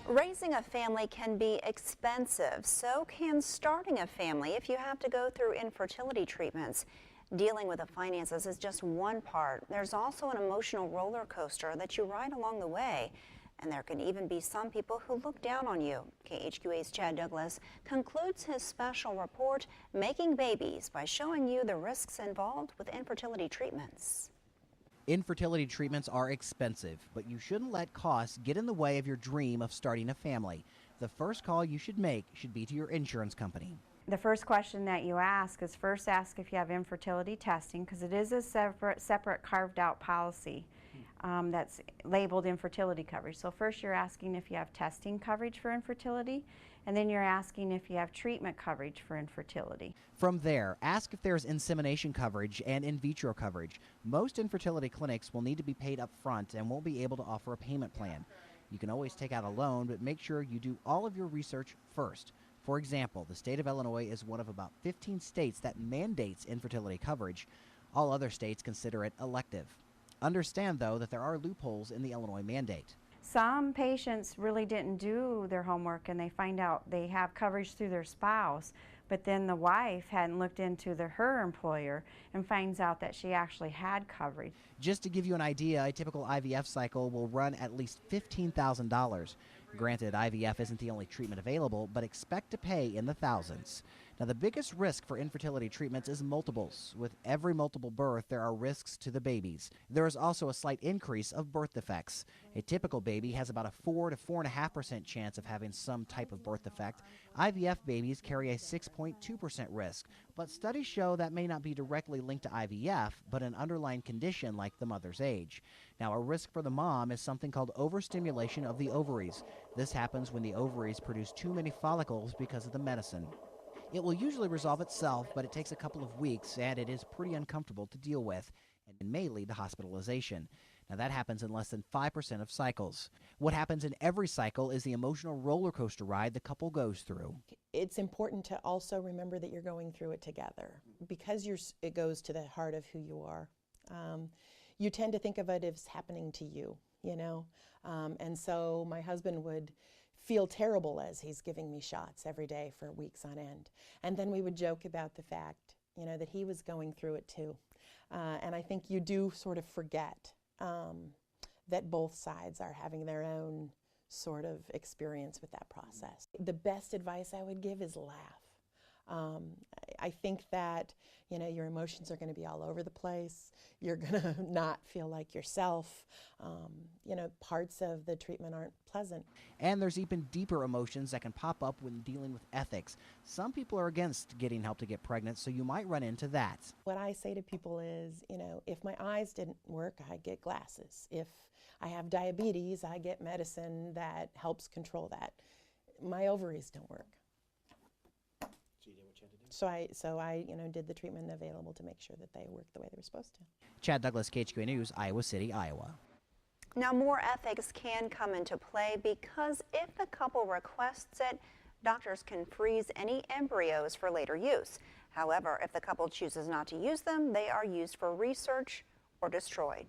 Raising a family can be expensive, so can starting a family if you have to go through infertility treatments. Dealing with the finances is just one part. There's also an emotional roller coaster that you ride along the way. And there can even be some people who look down on you. KHQA's Chad Douglas concludes his special report, Making Babies, by showing you the risks involved with infertility treatments. Infertility treatments are expensive, but you shouldn't let costs get in the way of your dream of starting a family. The first call you should make should be to your insurance company. The first question that you ask is first ask if you have infertility testing, because it is a separate carved out policy that's labeled infertility coverage. So first you're asking if you have testing coverage for infertility, and then you're asking if you have treatment coverage for infertility. From there, ask if there's insemination coverage and in vitro coverage. Most infertility clinics will need to be paid up front and won't be able to offer a payment plan. You can always take out a loan, but make sure you do all of your research first. For example, the state of Illinois is one of about 15 states that mandates infertility coverage. All other states consider it elective. Understand, though, that there are loopholes in the Illinois mandate. Some patients really didn't do their homework and they find out they have coverage through their spouse, but then the wife hadn't looked into her employer and finds out that she actually had coverage. Just to give you an idea, a typical IVF cycle will run at least $15,000. Granted, IVF isn't the only treatment available, but expect to pay in the thousands. Now, the biggest risk for infertility treatments is multiples. With every multiple birth, there are risks to the babies. There is also a slight increase of birth defects. A typical baby has about a 4 to 4.5% chance of having some type of birth defect. IVF babies carry a 6.2% risk, but studies show that may not be directly linked to IVF, but an underlying condition like the mother's age. Now, a risk for the mom is something called overstimulation of the ovaries. This happens when the ovaries produce too many follicles because of the medicine. It will usually resolve itself, but it takes a couple of weeks, and it is pretty uncomfortable to deal with, and may lead to hospitalization. Now, that happens in less than 5% of cycles. What happens in every cycle is the emotional roller coaster ride the couple goes through. It's important to also remember that you're going through it together, because it goes to the heart of who you are. You tend to think of it as happening to you, you know, and so my husband would feel terrible as he's giving me shots every day for weeks on end. And then we would joke about the fact, you know, that he was going through it too. And I think you do sort of forget that both sides are having their own sort of experience with that process. The best advice I would give is laugh. I think that, you know, your emotions are going to be all over the place. You're going to not feel like yourself. You know, parts of the treatment aren't pleasant. And there's even deeper emotions that can pop up when dealing with ethics. Some people are against getting help to get pregnant, so you might run into that. What I say to people is, you know, if my eyes didn't work, I get glasses. If I have diabetes, I get medicine that helps control that. My ovaries don't work. So you did what you had to do? So I, you know, did the treatment available to make sure that they worked the way they were supposed to. Chad Douglas, KHQA News, Iowa City, Iowa. Now, more ethics can come into play because if the couple requests it, doctors can freeze any embryos for later use. However, if the couple chooses not to use them, they are used for research or destroyed.